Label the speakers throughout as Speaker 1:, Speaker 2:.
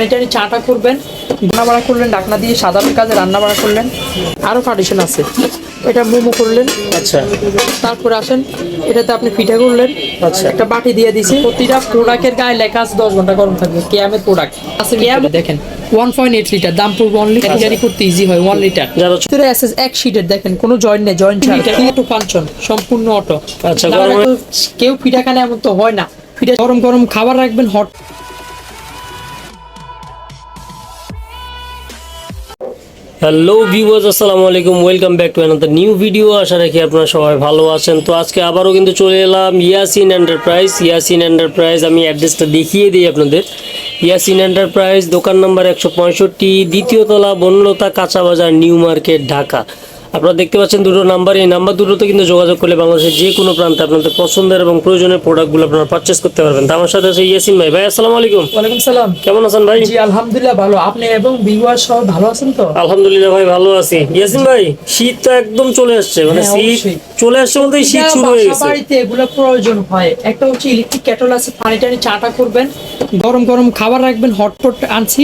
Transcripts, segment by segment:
Speaker 1: পানি টানি চাটা করবেন, রান্না বাড়া করলেন, ঢাকনা দিয়ে সাধারণ কাজে রান্না বাড়া করলেন। আরও পার্টিশন আছে, এটা মোমো করলেন।
Speaker 2: আচ্ছা,
Speaker 1: তারপরে আসেন এটাতে আপনি পিঠা করলেন।
Speaker 2: আচ্ছা।
Speaker 1: একটা বাটি দিয়ে দিছি, প্রতিটা প্রোডাক্টের গায়ে লেখা আছে 10 ঘন্টা গরম থাকবে। কেয়ামের প্রোডাক্ট আছে, কেয়াম দেখেন 1.8 লিটার, দাম পড়বে অনলি, ক্যারি করতে ইজি হয় 1 লিটার। ভিতরে এসএস এক শীটের দেখেন, কোনো জয়েন্ট নেই, জয়েন্ট ছাড়া অটো ফাংশন, সম্পূর্ণ অটো।
Speaker 2: আচ্ছা,
Speaker 1: কেউ পিঠা খানে এমন তো হয় না, পিঠা গরম গরম খাবার রাখবেন হট।
Speaker 2: হ্যালো ভিউয়ার্স, আসসালামু আলাইকুম, welcome back to another new video. আশা রাখি আপনারা সবাই ভালো আছেন। তো আজকে আবারও কিন্তু চলে এলাম ইয়াসিন এন্টারপ্রাইজ। আমি অ্যাড্রেসটা দেখিয়ে দিই আপনাদের। ইয়াসিন এন্টারপ্রাইজ, দোকান নাম্বার 165, দ্বিতীয় তলা, বনলতা, কাঁচা বাজার, নিউ মার্কেট, ঢাকা। আপনারা দেখতে পাচ্ছেন দুটো নাম্বার, এই নাম্বার দুটোতে কিন্তু যোগাযোগ করলে বাংলাদেশের যে কোনো প্রান্তে আপনাদের পছন্দের এবং প্রয়োজনীয় প্রোডাক্টগুলো আপনারা পারচেস করতে পারবেন। তো আমার সাথে আছে ইয়াসিন ভাই। ভাই আসসালামু আলাইকুম।
Speaker 1: ওয়ালাইকুম সালাম।
Speaker 2: কেমন আছেন ভাই?
Speaker 1: জি আলহামদুলিল্লাহ ভালো, আপনি এবং ভিউয়ার সব ভালো আছেন তো?
Speaker 2: আলহামদুলিল্লাহ ভাই, ভালো আছি। ইয়াসিন ভাই, শীত তো একদম চলে আসছে, মানে শীত চলে আসছে বলতে শীত শুরু হয়ে গেছে।
Speaker 1: বাড়িতে এগুলো প্রয়োজন হয়। একটা হচ্ছে ইলেকট্রিক কেটল আছে, পানি টানি চাটা করবেন, গরম গরম খাবার রাখবেন, হটপট আনছি।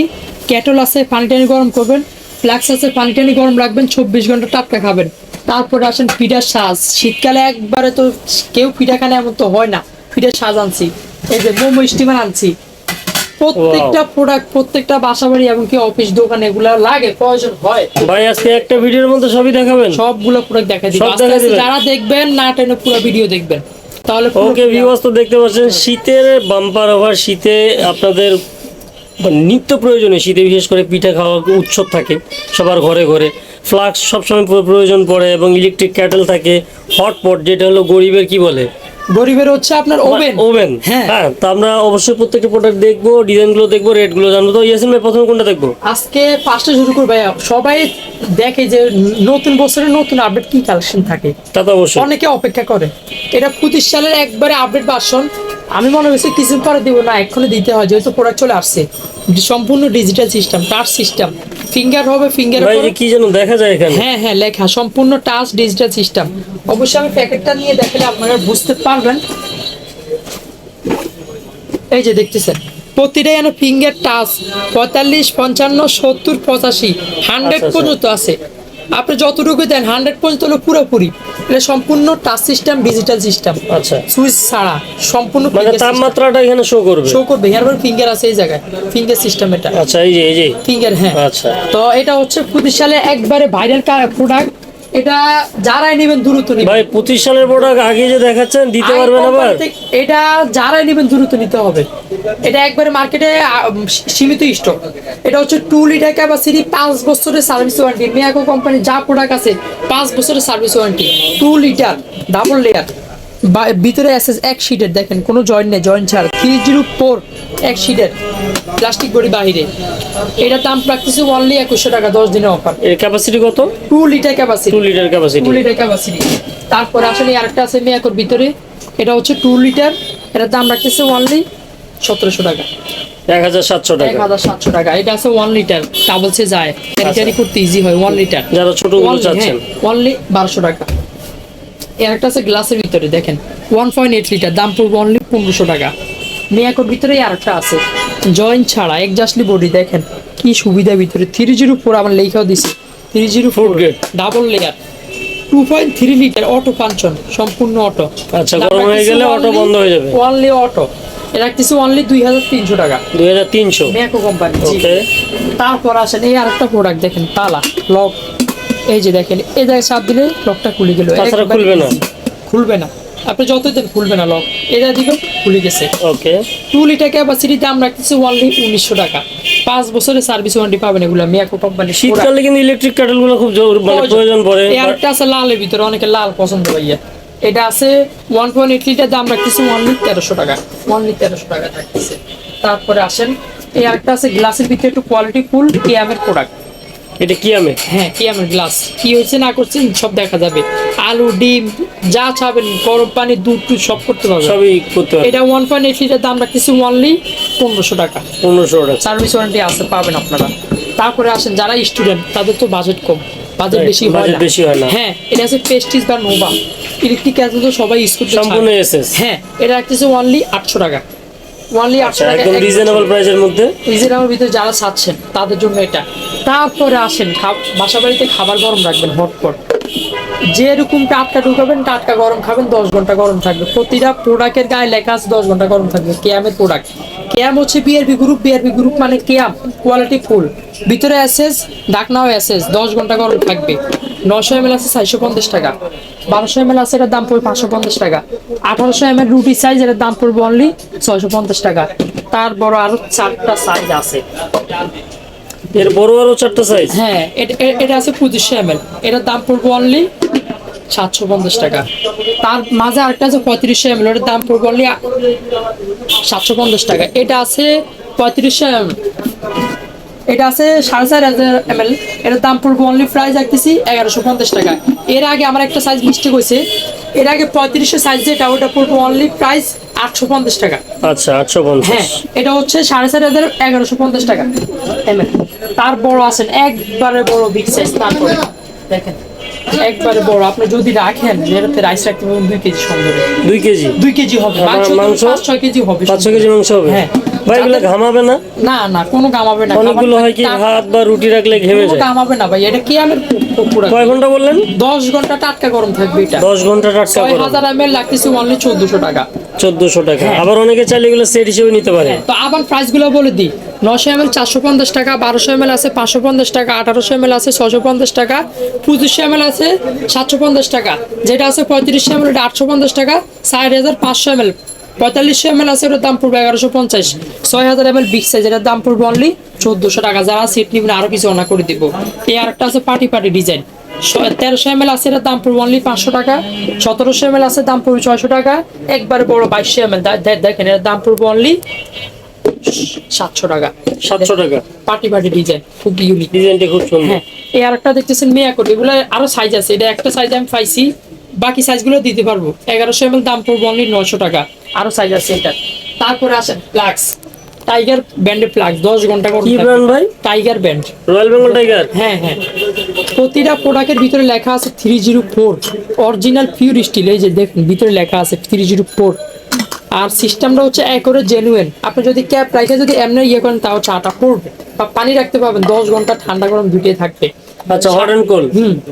Speaker 1: কেটল আছে, পানি টানি গরম করবেন। ফ্লাক্স আছে, পানি টানি গরম রাখবেন, 24 ঘন্টা টাটকা খাবেন। তারপরে আসেন পিঠার সাজ, শীতকালে একবারে তো কেউ পিঠা খানে এমন তো হয় না, পিঠার সাজ আনছি। এই যে মোমো স্টিমার আনছি। প্রত্যেকটা প্রোডাক্ট, প্রত্যেকটা বাসাবাড়ি এমনকি অফিস দোকানে এগুলা লাগে, প্রয়োজন হয়।
Speaker 2: ভাই আজকে একটা ভিডিওর মধ্যে সবই দেখাবেন?
Speaker 1: সবগুলো প্রোডাক্ট দেখাই দিব। যারা দেখবেন না টেনে পুরো ভিডিও দেখবেন তাহলে।
Speaker 2: ওকে ভিউয়ার্স, তো দেখতে পাচ্ছেন শীতের বাম্পার অফার। শীতে আপনাদের নিত্য প্রয়োজনীয়, শীতে বিশেষ করে পিঠা খাওয়া উৎসব থাকে সবার ঘরে ঘরে। ফ্লাক্স সবসময় প্রয়োজন পড়ে এবং ইলেকট্রিক ক্যাটেল থাকে। হটপট, যেটা হলো গরিবের কি বলে,
Speaker 1: গরিবের হচ্ছে আপনার ওভেন।
Speaker 2: হ্যাঁ, তো আমরা অবশ্যই প্রত্যেকটা প্রোডাক্ট দেখবো, ডিজাইনগুলো দেখবো, রেটগুলো জানবো। তো ইয়াসিন ভাই, প্রথমে কোনটা দেখবো?
Speaker 1: আজকে ফার্স্টে শুরু করবো। সবাই দেখে যে নতুন বছরের নতুন আপডেট কি কালেকশন থাকে,
Speaker 2: তা তো অবশ্যই
Speaker 1: অনেকে অপেক্ষা করে। এটা 25 সালের একবারে আপডেট ভার্সন। আমি মনে করছি কিছুদিন পরে দিব না, এক্ষুনি দিতে হয়, যেহেতু প্রোডাক্ট চলে আসছে। সম্পূর্ণ digital system, touch system, finger হবে, ফিঙ্গার
Speaker 2: কি যেন দেখা যায় এখানে।
Speaker 1: হ্যাঁ লেখা, সম্পূর্ণ টাচ ডিজিটাল সিস্টেম। অবশ্যই আমি প্যাকেটটা নিয়ে দেখালে আপনারা বুঝতে পারবেন। এই যে দেখতেছেন, প্রতিটাই যেন ফিঙ্গার টাচ, 45, 55, 70, 85, 100 পর্যন্ত আছে। আপনি যতটুকু দেন 100 পর্যন্ত হলো পুরোপুরি। এটা সম্পূর্ণ টাচ সিস্টেম, ডিজিটাল সিস্টেম।
Speaker 2: আচ্ছা,
Speaker 1: সুইচ ছাড়া সম্পূর্ণ
Speaker 2: মানে তাপমাত্রাটা এখানে শো করবে।
Speaker 1: এর ফিঙ্গার আছে এই জায়গায়, ফিঙ্গার সিস্টেম এটা।
Speaker 2: আচ্ছা, এই যে
Speaker 1: ফিঙ্গার, হ্যাঁ।
Speaker 2: আচ্ছা,
Speaker 1: তো এটা হচ্ছে 25 সালে একবারে ভাইরাল প্রোডাক্ট। এটা যারাই নেবেন দ্রুত নিবেন।
Speaker 2: ভাই 25 সালের প্রোডাক্ট আগে যে দেখাচ্ছেন, দিতে পারবেন আবার?
Speaker 1: এটা যারাই নেবেন দ্রুত নিতে হবে। এটা একবারে মার্কেটে সীমিত স্টক। এটা হচ্ছে 2 লিটার ক্যাপাসিটি, 5 বছরের সার্ভিস ওয়ারেন্টি। মিয়াকো কোম্পানি যা প্রোডাক্ট আছে 5 বছরের service warranty. 2 litre, double layer, ভিতরে এসএস এক শীটের দেখেন, কোনো জয়েন্ট নেই, জয়েন্ট ছাড়া। 304 এক শীটের, প্লাস্টিক বডি বাহিরে। এটার দাম রাখতেছে অনলি 2100 টাকা, 10 দিনের অফার।
Speaker 2: এর ক্যাপাসিটি কত?
Speaker 1: 2 litre capacity.
Speaker 2: 2 litre capacity.
Speaker 1: 2 litre capacity. তারপরে আসলে আরেকটা আছে মিয়াকোর ভিতরে, এটা হচ্ছে 2 লিটার। এটার দাম রাখতেছে অনলি 1700 টাকা,
Speaker 2: 1700 টাকা।
Speaker 1: 1700 টাকা। এটা আছে 1 লিটার, ডাবল সে যায়, ক্যারি করতে ইজি হয়। 1 লিটার
Speaker 2: যারা ছোটগুলো চাচ্ছেন,
Speaker 1: অনলি 1200 টাকা। এর একটা আছে গ্লাসের ভিতরে দেখেন, 1.8 লিটার, দাম পড়বে অনলি 1500 টাকা। মিয়াকোর ভিতরে আরেকটা আছে জয়েন্ট ছাড়া, একজাস্টলি বডি দেখেন কি সুবিধা। ভিতরে 304 আমার লেখাও দিছে, 304 double layer, 2.3 litre, auto function, সম্পূর্ণ অটো।
Speaker 2: আচ্ছা, গরম হয়ে গেলে অটো বন্ধ হয়ে যাবে।
Speaker 1: Only auto. এটা রাখতেছি অনলি 2300 টাকা,
Speaker 2: 2300
Speaker 1: মিয়াকো কোম্পানি।
Speaker 2: ওকে।
Speaker 1: তারপর আসেন এই আরেকটা প্রোডাক্ট দেখেন, তালা লক। এই যে দেখেন, এই জায়গায় চাপ দিলে লকটা খুলে গেল,
Speaker 2: তাছাড়া খুলবে না।
Speaker 1: খুলবে না, আপনি যতই দেন খুলবে না লক। এটা দিবেন, খুলে গেছে।
Speaker 2: ওকে।
Speaker 1: 2 লিটার ক্যাপাসিটি, দাম রাখতেছি অনলি 1900 টাকা। 5 বছরের সার্ভিস ওয়ারেন্টি পাবেন এগুলা মিয়াকো কোম্পানি।
Speaker 2: শীতকালে কিন্তু ইলেকট্রিক কেটলগুলো খুব মানে প্রয়োজন পড়ে।
Speaker 1: আরেকটা আছে লালের ভিতরে, অনেকে লাল পছন্দ ভাইয়া। এটা আছে 1.8 লিটার, দাম রাখতেছি অনলি 1300 টাকা, অনলি 1300 টাকা থাকতেছে। তারপরে আসেন এই আরেকটা আছে গ্লাসের ভিতরে, একটু কোয়ালিটি ফুল কেয়ামের প্রোডাক্ট।
Speaker 2: এটা কি আমি?
Speaker 1: হ্যাঁ, কেয়ামের গ্লাস। কি হয়েছে না করছেন সব দেখা যাবে। আলু, ডিম যা চাবেন, গরম পানি, দুধ টুধ সব করতে পারবেন,
Speaker 2: সবই করতে পারবেন।
Speaker 1: এটা 1.8 লিটার, দাম রাখতেছি অনলি 1500 টাকা,
Speaker 2: 1500 টাকা।
Speaker 1: সার্ভিস ওয়ারেন্টি আছে, পাবেন আপনারা। তারপরে আসেন যারা স্টুডেন্ট, তাদের তো বাজেট কম, বাজেট বেশি হয় না। হ্যাঁ, এটা আছে প্রেস্টিজ বা নোভা ইলেকট্রিক ক্যাটেল, তো সবাই ইউজ করতে
Speaker 2: সম্পূর্ণ এসএস।
Speaker 1: হ্যাঁ, এটা রাখতেছে অনলি 800 টাকা, অনলি 800 টাকা
Speaker 2: একদম রিজনেবল প্রাইসের মধ্যে।
Speaker 1: রিজনেবল ভিতরে যারা চাচ্ছেন তাদের জন্য এটা। তারপরে আসেন বাসা বাড়িতে খাবার গরম রাখবেন হটপট, যেরকম টাটকা ঢুকাবেন টাটকা গরম খাবেন, 10 ঘন্টা গরম থাকবে। প্রতিটা প্রোডাক্টের গায়ে লেখা আছে 10 ঘন্টা গরম থাকবে। কেয়ামের প্রোডাক্ট, কেয়াম হচ্ছে বিআরবি গ্রুপ, বিআরবি গ্রুপ মানে কেয়াম কোয়ালিটি ফুল, ভিতরে এসএস ঢাকনাও এসএস, 10 ঘন্টা গরম থাকবে। 900 ml আছে 450 টাকা, 1200 ml আছে এটার দাম পড়বে 550 টাকা, 1800 ml রুটি সাইজ এটার দাম পড়বে অনলি 650 টাকা। তার বড় আরো 4টা সাইজ আছে।
Speaker 2: এর বড় আরো 4টা সাইজ।
Speaker 1: হ্যাঁ, এটা আছে 2500 ml, এটার দাম পড়বে অনলি 750 টাকা। তার মাঝে আরেকটা আছে 3500 ml, এটার দাম পড়বে অনলি 750 টাকা। এটা আছে 3500 ml, এটা আছে 4500 ml, এটার দাম পড়বে অনলি প্রাইস রাখতেছি 1150 টাকা। এর আগে আমার একটা সাইজ মিস্টেক হয়েছে, এর আগে 3500 সাইজ যেটা ওটা পড়বে অনলি প্রাইস 850 টাকা।
Speaker 2: আচ্ছা 850।
Speaker 1: হ্যাঁ, এটা হচ্ছে 4500 1150 টাকা ml। তার বড় আছেন একবারে বড় বিগ সাইজ, তারপরে দেখেন একবারে বড়, আপনি যদি রাখেন যেটাতে রাইস রাখতে পারবেন 2 কেজি সুন্দরে।
Speaker 2: 2 কেজি?
Speaker 1: 2 কেজি হবে মাংস, 5-6 কেজি হবে,
Speaker 2: 5-6 কেজি মাংস হবে।
Speaker 1: হ্যাঁ।
Speaker 2: ভাই এগুলো ঘামাবে না?
Speaker 1: না না, কোনো ঘামাবে না।
Speaker 2: অনেকগুলো হয় কি ভাত বা রুটি রাখলে ঘেমে যায়।
Speaker 1: ঘামাবে না ভাই, এটা কি আমের পুরো।
Speaker 2: কয় ঘন্টা বললেন?
Speaker 1: 10 ঘন্টা টাটকা গরম থাকবে এটা।
Speaker 2: 10 ঘন্টা টাটকা গরম।
Speaker 1: 6000 ml লাগতেছে অনলি 1400 টাকা।
Speaker 2: 1400 টাকা। আবার অনেকে চাইলে এগুলো সেট হিসেবে নিতে পারে।
Speaker 1: তো আবার প্রাইস গুলো বলে দিই, 900 ml 450 টাকা, 1200 ml আছে 550 টাকা, 1800 ml আছে 650 টাকা, 2500 ml আছে 750 টাকা, যেটা আছে 3500 ml এটা 850 টাকা, 4500 ml 4500 ml আছে এটার দাম পড়বে 1150, 6000 ml বিগ সাইজ এটার দাম পড়বে অনলি 1400 টাকা। যারা সেট নিবেন আরো কিছু অনা করে দিব। এই আরেকটা আছে পার্টি পার্টি ডিজাইন, 1300 ml আছে এটার দাম পড়বে অনলি 500 টাকা, 1700 ml আছে দাম পড়বে 600 টাকা, একবারে বড় 2200 ml দেখেন এর দাম পড়বে অনলি 700 টাকা।
Speaker 2: 700 টাকা।
Speaker 1: পার্টি পার্টি ডিজাইন, খুব ইউনিক
Speaker 2: ডিজাইনটা খুব সুন্দর।
Speaker 1: হ্যাঁ, এই আরেকটা দেখতেছেন মিয়াকোট, এগুলো আরো সাইজ আছে, এটা একটা সাইজ আমি পাইছি, বাকি সাইজগুলো দিতে পারবো। 1100 ml দাম পড়বে অনলি 900 টাকা, আরো সাইজ আছে এটা। তারপরে আসেন ফ্লাক্স, টাইগার ব্র্যান্ডের ফ্লাক্স, 10 ঘন্টা গরম
Speaker 2: কি
Speaker 1: থাকবে।
Speaker 2: ব্র্যান্ড ভাই?
Speaker 1: Tiger brand,
Speaker 2: royal Bengal tiger.
Speaker 1: হ্যাঁ হ্যাঁ, প্রতিটা প্রোডাক্টের ভিতরে লেখা আছে 304 অরিজিনাল পিওর স্টিল, এই যে দেখুন ভিতরে লেখা আছে 304। আর সিস্টেমটা হচ্ছে একবারে জেনুইন, আপনি যদি ক্যাপ রাখে যদি এমনি ইয়ে করেন তাও চাটা পড়বে, বা পানি রাখতে পারবেন 10 ঘন্টা ঠান্ডা গরম দুটোই থাকবে।
Speaker 2: আচ্ছা, হট এন্ড কোল্ড।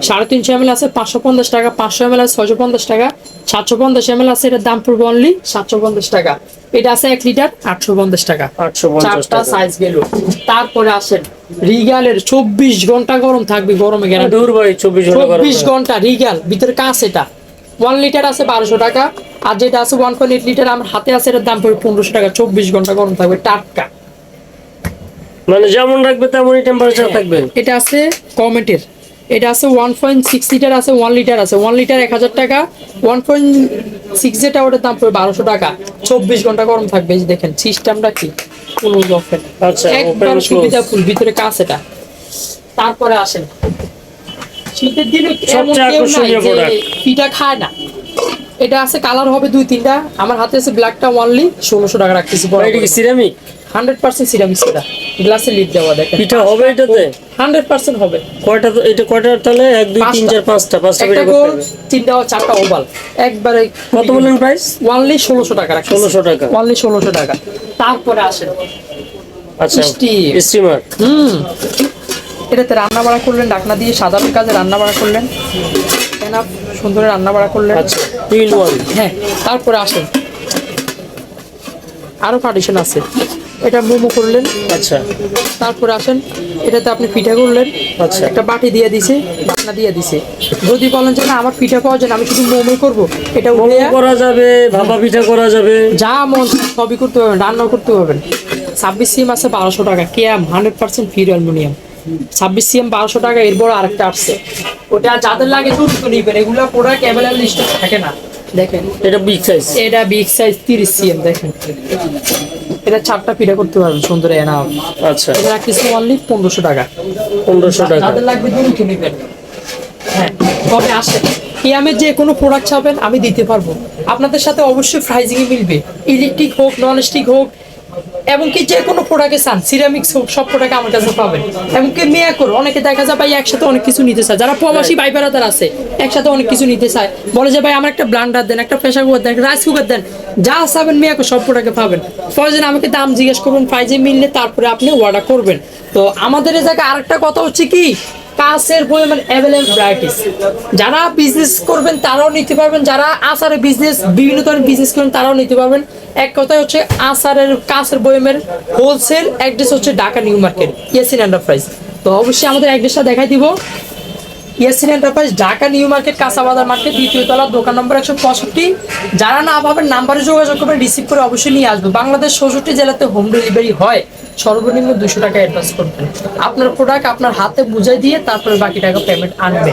Speaker 1: 350 ml আছে 550 টাকা, 500 ml আছে 650 টাকা, 750 ml আছে এটার দাম পড়বে অনলি 750 টাকা। এটা আছে 1 লিটার 850 টাকা।
Speaker 2: 850
Speaker 1: চারটা
Speaker 2: টাকা।
Speaker 1: সাইজ গেল। তারপরে আসেন রিগালের 24 ঘন্টা গরম থাকবে, গরমে গ্যারান্টি।
Speaker 2: দূর ভাই 24 ঘন্টা গরম।
Speaker 1: 24 ঘন্টা রিগাল, ভিতরে কাঁচ, এটা 1 লিটার আছে 1200 টাকা, আর যেটা আছে 1.8 লিটার আমার হাতে আছে এটার দাম পড়বে 1500 টাকা। 24 ঘন্টা গরম থাকবে টাটকা,
Speaker 2: মানে যেমন রাখবে তেমনই টেম্পারেচার থাকবে।
Speaker 1: এটা আছে কমেটের, এটা আছে 1.6 লিটার আছে, 1 লিটার আছে, 1 লিটার 1000 টাকা, 1.6 যেটা ওটার দাম পড়বে 1200 টাকা। 24 ঘন্টা গরম থাকবে। এই যে দেখেন সিস্টেমটা কি, ক্লোজ ওপেন,
Speaker 2: আচ্ছা,
Speaker 1: একবার
Speaker 2: ওপেন
Speaker 1: সুবিধা ফুল, ভিতরে কাঁচ এটা। তারপরে আসেন শীতের দিনে এমন
Speaker 2: সবচেয়ে
Speaker 1: কেউ নাই
Speaker 2: আকর্ষণীয়
Speaker 1: যে
Speaker 2: product।
Speaker 1: পিঠা খায় না। এটা আছে কালার হবে 2-3টা, আমার হাতে আছে ব্ল্যাকটা অনলি 1600 টাকা রাখতেছি।
Speaker 2: এটা কি সিরামিক?
Speaker 1: 100% সিরামিক, এটা গ্লাসে লিড দেওয়া, দেখেন
Speaker 2: পিঠা হবে এটাতে?
Speaker 1: 100% হবে।
Speaker 2: কয়টা তো এটা কয়টা তাহলে 1 2 3 4 5টা
Speaker 1: একটা
Speaker 2: পিঠা
Speaker 1: গোল,
Speaker 2: করতে হবে।
Speaker 1: 3টা 4টা ওভাল, একবারে।
Speaker 2: কত বলেন প্রাইস?
Speaker 1: অনলি 1600 টাকা রাখছি।
Speaker 2: 1600 টাকা।
Speaker 1: অনলি 1600 টাকা। তারপরে আসেন
Speaker 2: আচ্ছা,
Speaker 1: Steam।
Speaker 2: স্টিমার।
Speaker 1: এটাতে রান্না বাড়া করলেন, ঢাকনা দিয়ে সাধারণ কাজে রান্না বাড়া করলেন, এনাফ সুন্দর রান্না বাড়া করলেন।
Speaker 2: আচ্ছা, 2 in 1।
Speaker 1: হ্যাঁ, তারপরে আসেন আরো পার্টিশন আছে, এটা মোমো করলেন।
Speaker 2: আচ্ছা,
Speaker 1: তারপরে আসেন এটাতে আপনি পিঠা করলেন।
Speaker 2: আচ্ছা।
Speaker 1: একটা বাটি দিয়ে দিছে, ঢাকনা দিয়ে দিছে। যদি বলেন যে না আমার পিঠা পাওয়া যায় না, আমি শুধু মোমো করবো, এটা
Speaker 2: মোমো
Speaker 1: উঠে
Speaker 2: করা যাবে, ভাপা পিঠা করা যাবে,
Speaker 1: যা মন সবই করতে পারবেন, রান্নাও করতে পারবেন। 26 সিএম আছে 1200 টাকা, কেয়াম 100% পিওর অ্যালুমিনিয়াম। 26 সিএম 1200 টাকা। এরপর আরেকটা আসছে, ওটা যাদের লাগে দ্রুত নিবেন, এগুলো প্রোডাক্ট অ্যাভেলেবল লিস্টে থাকে না। দেখেন
Speaker 2: এটা বিগ সাইজ।
Speaker 1: এটা বিগ সাইজ 30 সিএম, দেখেন এটা 4টা পিঠা করতে পারবেন সুন্দর এনা।
Speaker 2: আচ্ছা,
Speaker 1: এটা রাখতেছি অনলি 1500 টাকা।
Speaker 2: 1500 টাকা।
Speaker 1: যাদের লাগবে দ্রুত নিবেন। হ্যাঁ, তবে আসেন কেয়ামের যে কোনো প্রোডাক্ট চাবেন আমি দিতে পারবো, আপনাদের সাথে অবশ্যই প্রাইজিংয়ে মিলবে। ইলেকট্রিক হোক, নন স্টিক হোক, এবং কি যে কোনো প্রোডাক্টে চান সিরামিক্স সব প্রোডাক্ট আমার কাছে পাবেন। এবং কি মেয়াকোর অনেকে দেখা যায় ভাই একসাথে অনেক কিছু নিতে চায়, যারা প্রবাসী ভাই বেড়াদার আছে একসাথে অনেক কিছু নিতে চায়, বলে যে ভাই আমার একটা ব্লান্ডার দেন, একটা প্রেসার কুকার দেন, একটা রাইস কুকার দেন, যা চাবেন মেয়াকোর সব প্রোডাক্টে পাবেন। প্রয়োজন আমাকে দাম জিজ্ঞেস করবেন, প্রাইজে মিললে তারপরে আপনি অর্ডার করবেন। তো আমাদের এই জায়গায় আরেকটা কথা হচ্ছে কি, কাঁচের পরিমাণ অ্যাভেলেবল ভ্যারাইটিস, যারা বিজনেস করবেন তারাও নিতে পারবেন, যারা আচারের বিজনেস বিভিন্ন ধরনের বিজনেস করেন তারাও নিতে পারবেন। এক কথায় হচ্ছে আচারের কাঁচের বয়মের হোলসেল অ্যাড্রেস হচ্ছে Dhaka new market Yasin enterprise. তো অবশ্যই আমাদের অ্যাড্রেসটা দেখাই দিব, Yasin enterprise Dhaka new market কাঁচাবাজার মার্কেট 2য় তলা, দোকান নম্বর 165। যারা না পাবেন নাম্বারে যোগাযোগ করবেন, রিসিভ করে অবশ্যই নিয়ে আসবে। বাংলাদেশ 64 জেলাতে হোম ডেলিভারি হয়, সর্বনিম্ন 200 টাকা অ্যাডভান্স করবেন। আপনার প্রোডাক্ট আপনার হাতে বুঝাই দিয়ে তারপরে বাকি টাকা পেমেন্ট আনবে।